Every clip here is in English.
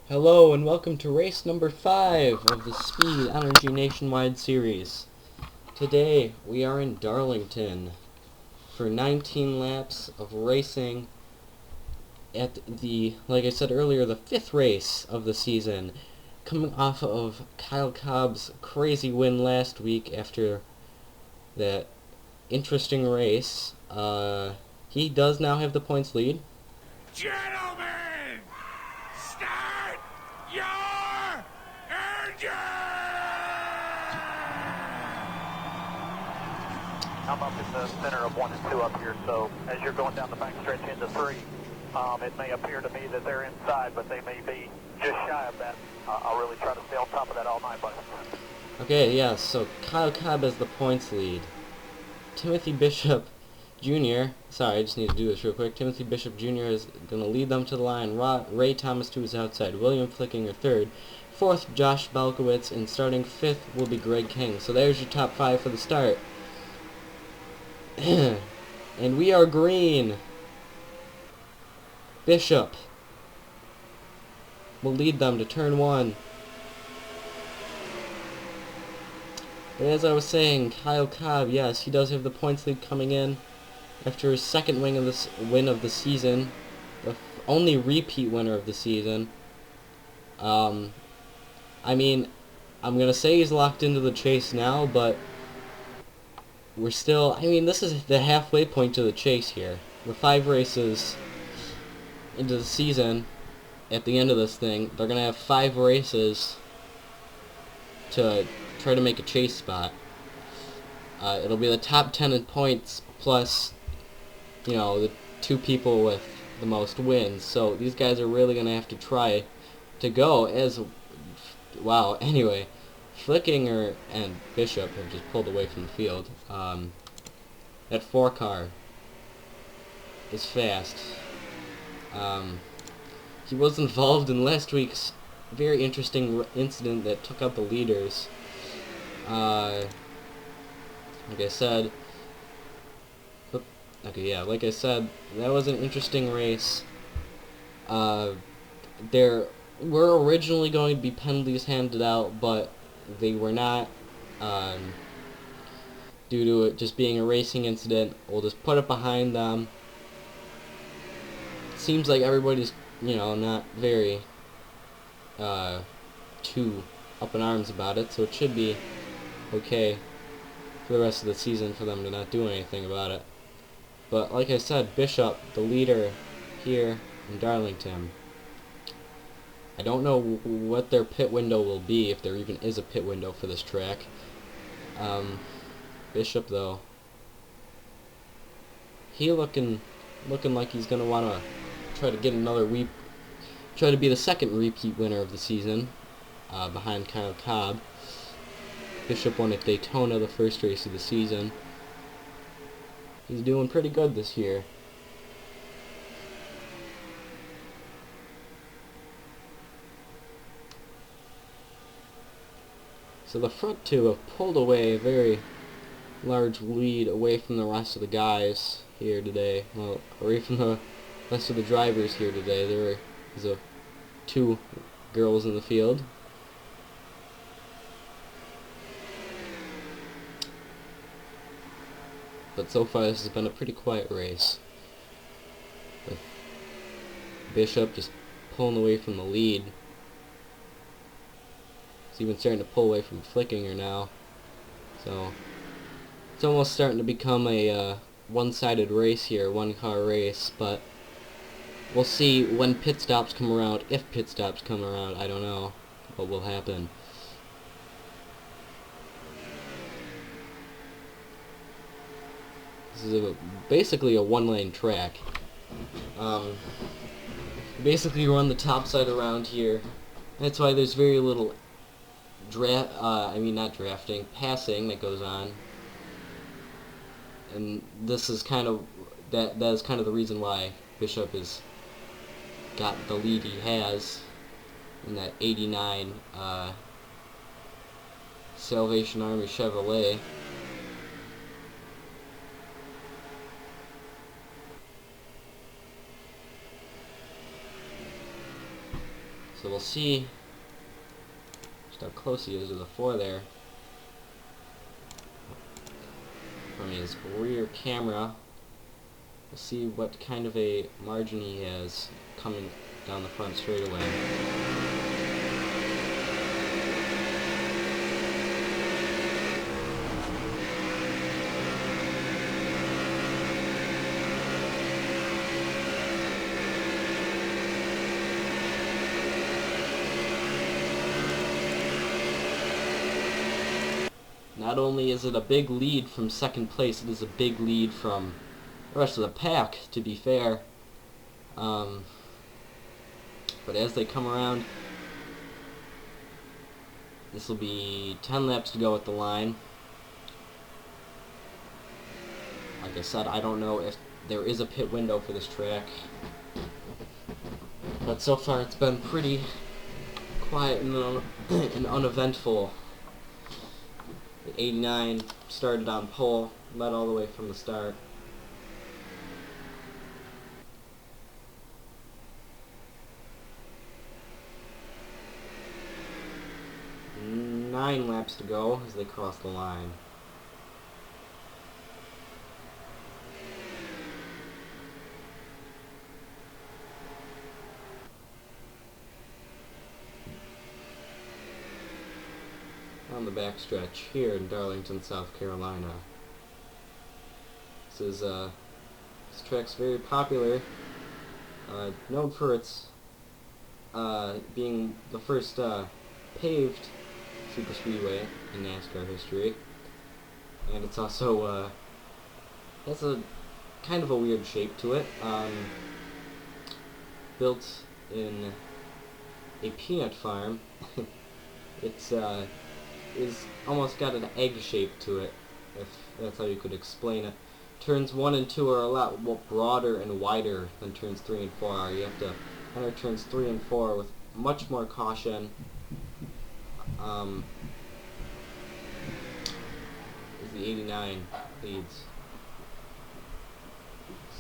Hello and welcome to race number 5 of the Speed Energy Nationwide Series. Today we are in Darlington for 19 laps of racing at the, like I said earlier, the 5th race of the season. Coming off of Kyle Cobb's crazy win last week after that interesting race. He does now have the points lead. Gentlemen, start your engine! I'm up in the center of 1 and 2 up here, so as you're going down the back stretch into 3, it may appear to me that they're inside, but they may be just shy of that. I'll really try to stay on top of that all night, buddy. Okay, yeah, so Kyle Cobb has the points lead. Timothy Bishop Jr., sorry, I just need to do this real quick. Timothy Bishop Jr. is going to lead them to the line. Ray Thomas to his outside. William Flickinger third. Fourth, Josh Belkowitz. And starting fifth will be Greg King. So there's your top 5 for the start. And we are green. Bishop will lead them to turn 1. But as I was saying, Kyle Cobb, yes, he does have the points lead coming in after his second win of the season, the only repeat winner of the season. I mean, I'm going to say he's locked into the chase now, but we're still, I mean, this is the halfway point to the chase here. We're 5 races into the season. At the end of this thing, they're going to have 5 races to try to make a chase spot. It'll be the top 10 in points plus, you know, the 2 people with the most wins. So these guys are really going to have to try to go as... Wow, anyway, Flickinger and Bishop have just pulled away from the field. That 4 car is fast. He was involved in last week's very interesting incident that took out the leaders. Like I said, like I said, that was an interesting race. There were originally going to be penalties handed out, but they were not, due to it just being a racing incident. We'll just put it behind them. It seems like everybody's, you know, not very too up in arms about it, so it should be okay for the rest of the season for them to not do anything about it. But like I said, Bishop, the leader here in Darlington, I don't know what their pit window will be, if there even is a pit window for this track. Bishop, though, he looking like he's gonna want to try to get try to be the second repeat winner of the season, behind Kyle Cobb. Bishop won at Daytona, the first race of the season. He's doing pretty good this year. So the front 2 have pulled away a very large lead away from the rest of the guys here today. Well, away from the rest of the drivers here today. There was 2 girls in the field. But so far this has been a pretty quiet race, with Bishop just pulling away from the lead. He's even starting to pull away from Flickinger now. So it's almost starting to become a one-sided race here, 1-car race, but we'll see when pit stops come around. If pit stops come around, I don't know what will happen. This is basically a 1-lane track. Basically run the top side around here. That's why there's very little passing that goes on. And this is kind of, that is kind of the reason why Bishop has got the lead he has in that 89 Salvation Army Chevrolet. So we'll see just how close he is to the 4 there. From his rear camera, we'll see what kind of a margin he has coming down the front straightaway. Not only is it a big lead from second place, it is a big lead from the rest of the pack, to be fair. But as they come around, this will be 10 laps to go at the line. Like I said, I don't know if there is a pit window for this track, but so far it's been pretty quiet and uneventful. The 89 started on pole, led all the way from the start. Nine laps to go as they cross the line. On the backstretch here in Darlington, South Carolina. This track's very popular, known for its being the first paved superspeedway in NASCAR history, and it's also has a kind of a weird shape to it. Built in a peanut farm. It's is almost got an egg shape to it, if that's how you could explain it. Turns 1 and 2 are a lot broader and wider than turns 3 and 4 are. You have to enter turns 3 and 4 with much more caution. As the 89 leads.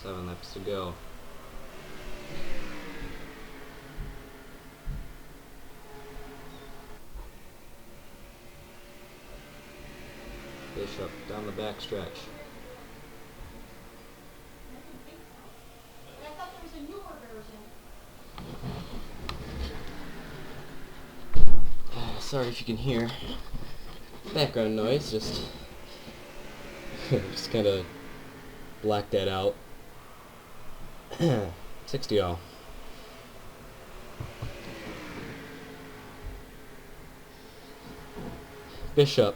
7 laps to go. Bishop down the backstretch. I thought there was a newer version. Sorry if you can hear background noise, just kind of black that out. 60 all. Bishop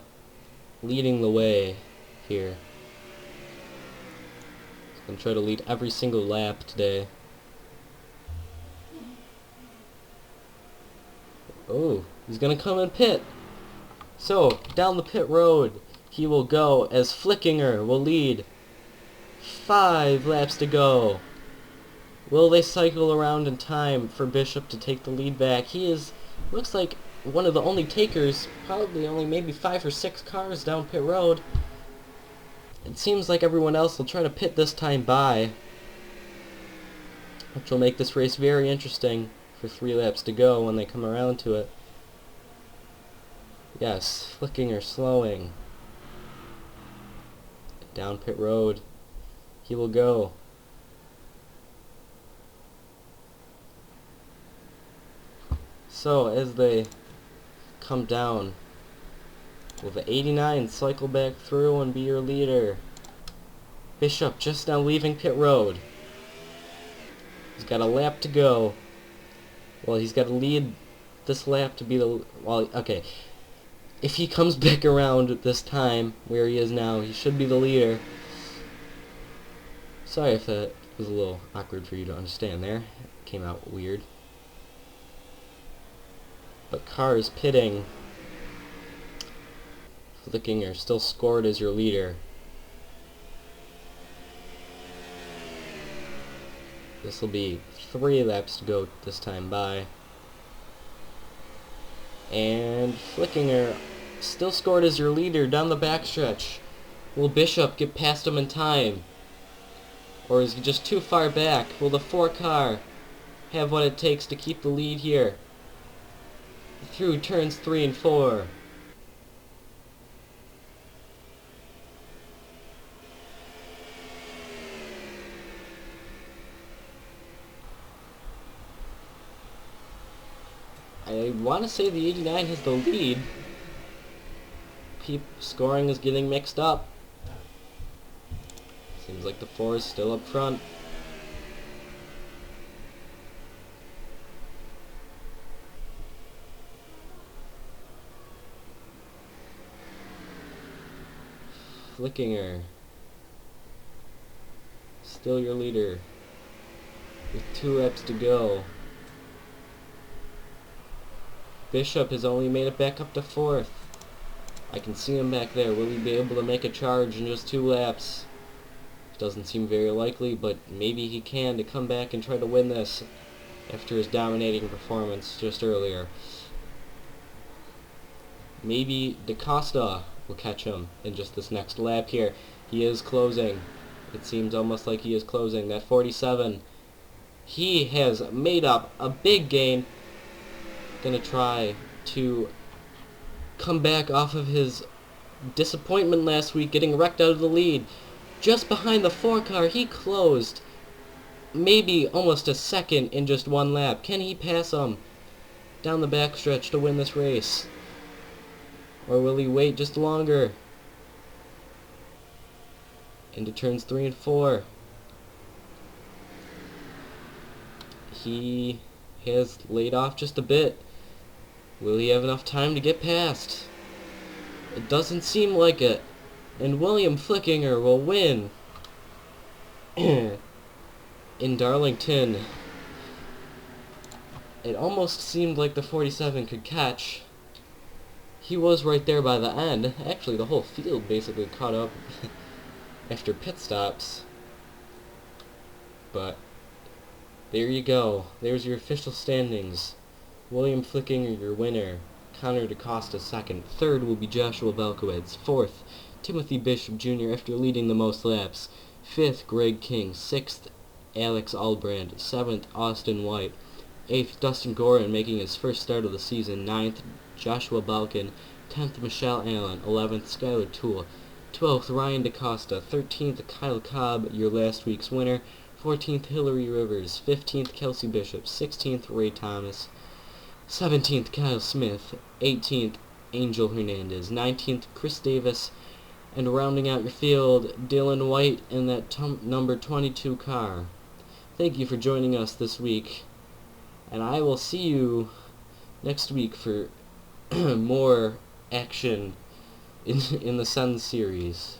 leading the way here. He's going to try to lead every single lap today. Oh, he's going to come and pit. So, down the pit road, he will go as Flickinger will lead. 5 laps to go. Will they cycle around in time for Bishop to take the lead back? He looks like one of the only takers, probably only maybe 5 or 6 cars down pit road. It seems like everyone else will try to pit this time by, which will make this race very interesting for 3 laps to go when they come around to it. Yes, flicking or slowing. Down pit road, he will go. So, as they come down, will the 89 cycle back through and be your leader? Bishop just now leaving pit road. He's got a lap to go. Well, he's got to lead this lap to be the... Well, okay. If he comes back around this time, where he is now, he should be the leader. Sorry if that was a little awkward for you to understand there. It came out weird. But cars pitting. Flickinger still scored as your leader. This will be 3 laps to go this time by. And Flickinger still scored as your leader down the backstretch. Will Bishop get past him in time? Or is he just too far back? Will the 4 car have what it takes to keep the lead here? through turns 3 and 4. I want to say the 89 has the lead. Scoring is getting mixed up. Seems like the 4 is still up front. Flickinger. Still your leader. With 2 reps to go. Bishop has only made it back up to 4th. I can see him back there. Will he be able to make a charge in just 2 laps? Doesn't seem very likely, but maybe he can to come back and try to win this after his dominating performance just earlier. Maybe DaCosta will catch him in just this next lap here. He is closing. It seems almost like he is closing. That 47. He has made up a big gain. Gonna try to come back off of his disappointment last week, getting wrecked out of the lead. Just behind the 4 car, he closed maybe almost a second in just 1 lap. Can he pass him down the backstretch to win this race? Or will he wait just longer? Into turns 3 and 4. He has laid off just a bit. Will he have enough time to get past? It doesn't seem like it. And William Flickinger will win in Darlington. It almost seemed like the 47 could catch. He was right there by the end. Actually, the whole field basically caught up after pit stops. But there you go. There's your official standings. William Flickinger, your winner. Connor DaCosta, 2nd. 3rd will be Joshua Belkowitz. 4th, Timothy Bishop Jr. after leading the most laps. 5th, Greg King. 6th, Alex Albrand. 7th, Austin White. 8th, Dustin Gorin making his first start of the season. 9th, Joshua Balkin. 10th, Michelle Allen. 11th, Skylar Toole. 12th, Ryan DaCosta. 13th, Kyle Cobb, your last week's winner. 14th, Hillary Rivers. 15th, Kelsey Bishop. 16th, Ray Thomas. 17th, Kyle Smith. 18th, Angel Hernandez. 19th, Chris Davis. And rounding out your field, Dylan White in that number 22 car. Thank you for joining us this week. And I will see you next week for more action in the SENS series.